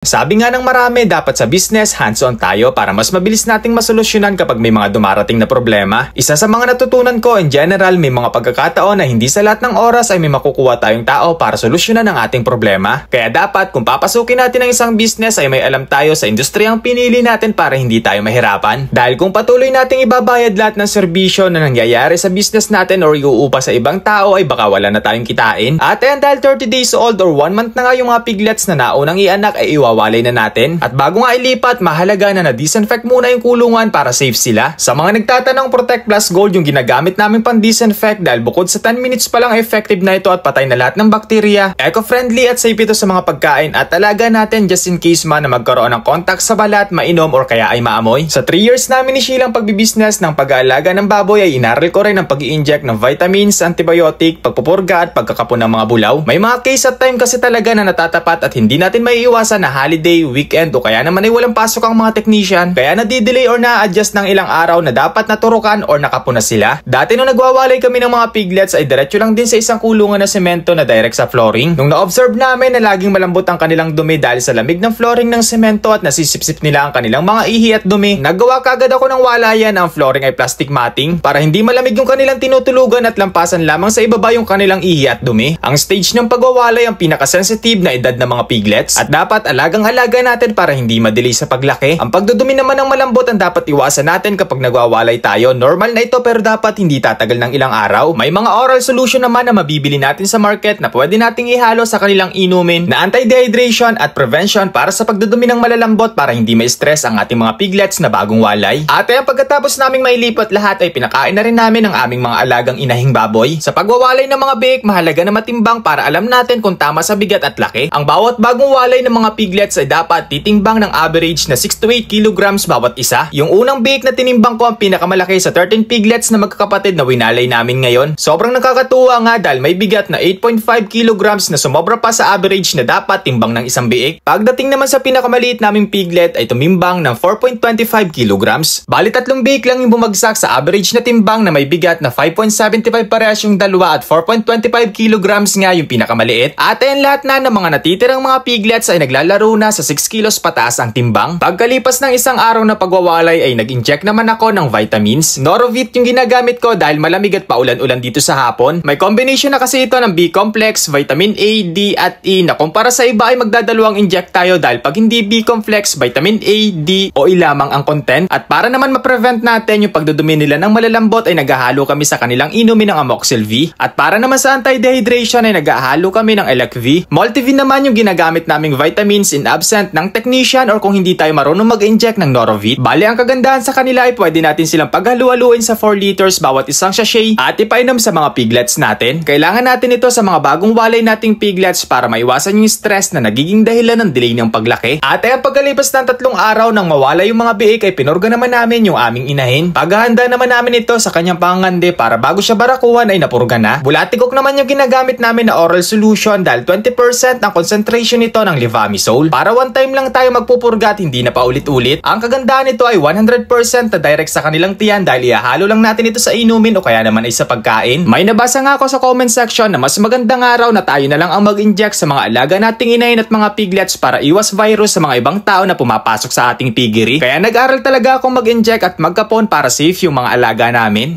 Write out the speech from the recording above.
Sabi nga ng marami, dapat sa business, hands-on tayo para mas mabilis nating masolusyonan kapag may mga dumarating na problema. Isa sa mga natutunan ko, in general, may mga pagkakataon na hindi sa lahat ng oras ay may makukuha tayong tao para solusyonan ang ating problema. Kaya dapat, kung papasukin natin ang isang business, ay may alam tayo sa industriyang pinili natin para hindi tayo mahirapan. Dahil kung patuloy nating ibabayad lahat ng serbisyo na nangyayari sa business natin or iuupa sa ibang tao, ay baka wala na tayong kitain. At dahil 30 days old or 1 month na nga yung mga piglets na naunang ianak ay iwawalay na natin. At bago nga ilipat, mahalaga na na-disinfect muna yung kulungan para safe sila. Sa mga nagtatanong, Protect Plus Gold yung ginagamit namin pang-disinfect dahil bukod sa 10 minutes pa lang effective na ito at patay na lahat ng bakterya. Eco-friendly at safe ito sa mga pagkain at talaga natin just in case man na magkaroon ng contact sa balat, mainom or kaya ay maamoy. Sa 3 years namin ni Sheilang pagbibusiness ng pag-aalaga ng baboy ay inaral ko rin ang pag-i-inject ng vitamins, antibiotic, pagpupurga at pagkakapon ng mga bulaw. May mga case at time kasi talaga na natatapat at hindi natin maiiwasan na holiday, weekend o kaya naman ay walang pasok ang mga technician. Kaya nadidelay or na-adjust ng ilang araw na dapat naturukan or nakapuna sila. Dati nung nagwawalay kami ng mga piglets ay diretso lang din sa isang kulungan na semento na direct sa flooring. Nung na-observe namin na laging malambot ang kanilang dumi dahil sa lamig ng flooring ng semento at nasisipsip nila ang kanilang mga ihi at dumi, naggawa kagad ako ng walayan ang flooring ay plastic matting para hindi malamig yung kanilang tinutulugan at lampasan lamang sa ibaba yung kanilang ihi at dumi. Ang stage ng pagwawalay ang pinakasensitive na edad ng mga piglets at dapat alagang-alaga natin para hindi madelay sa paglaki. Ang pagdudumi naman ng malambot ang dapat iwasan natin kapag nagwawalay tayo. Normal na ito pero dapat hindi tatagal ng ilang araw. May mga oral solution naman na mabibili natin sa market na pwede nating ihalo sa kanilang inumin na anti-dehydration at prevention para sa pagdudumi ng malalambot para hindi ma-stress ang ating mga piglets na bagong walay. At pagkatapos naming mailipat lahat ay pinakain na rin namin ang aming mga alagang inahing baboy. Sa pagwawalay ng mga biik, mahalaga na matimbang para alam natin kung tama sa bigat at laki. Ang bawat bagong walay ng mga piglets ay dapat titimbang ng average na 6 to 8 kilograms bawat isa. Yung unang biik na tinimbang ko ang pinakamalaki sa 13 piglets na magkakapatid na winalay namin ngayon. Sobrang nakakatuwa nga dahil may bigat na 8.5 kilograms na sumobra pa sa average na dapat timbang ng isang biik. Pagdating naman sa pinakamaliit naming piglet ay tumimbang ng 4.25 kilograms. Bali 3 biik lang yung bumagsak sa average na timbang na may bigat na 5.75 parehas yung dalawa at 4.25 kilograms nga yung pinakamaliit. At lahat na ng mga natitirang mga piglets ay naglalaro na sa 6 kilos pataas ang timbang. Pagkalipas ng isang araw na pagwawalay ay nag-inject naman ako ng vitamins. Norovit yung ginagamit ko dahil malamig at paulan-ulan dito sa hapon. May combination na kasi ito ng B-complex, vitamin A, D at E na kumpara sa iba ay magdadalawang inject tayo dahil pag hindi B-complex, vitamin A, D o E lamang ang content. At para naman ma-prevent natin yung pagdudumi nila ng malalambot ay naghahalo kami sa kanilang inumin ng Amoxil V. At para naman sa anti-dehydration ay naghahalo kami ng Elec V. Multivin naman yung ginagamit naming vitamins in absent ng technician or kung hindi tayo marunong mag-inject ng Norovit. Bali ang kagandahan sa kanila ay pwede natin silang paghalu-haluin sa 4 liters bawat isang sachet at ipainom sa mga piglets natin. Kailangan natin ito sa mga bagong walay nating piglets para maiwasan yung stress na nagiging dahilan ng delay ng paglaki. At pagkalipas ng 3 araw nang mawala yung mga biik ay pinurga naman namin yung aming inahin. Paghahanda naman namin ito sa kanyang pangangande para bago siya barakuhan ay napurga na. Bulatikok naman yung ginagamit namin na oral solution dahil 20% ang concentration nito ng Levamisole. Para one time lang tayo magpupurga at hindi na paulit-ulit. Ang kagandahan nito ay 100% na direct sa kanilang tiyan dahil ihahalo lang natin ito sa inumin o kaya naman ay sa pagkain. May nabasa nga ako sa comment section na mas magandang araw na tayo na lang ang mag-inject sa mga alaga nating inahin at mga piglets para iwas virus sa mga ibang tao na pumapasok sa ating piggery. Kaya nag-aral talaga akong mag-inject at magkapon para safe yung mga alaga namin.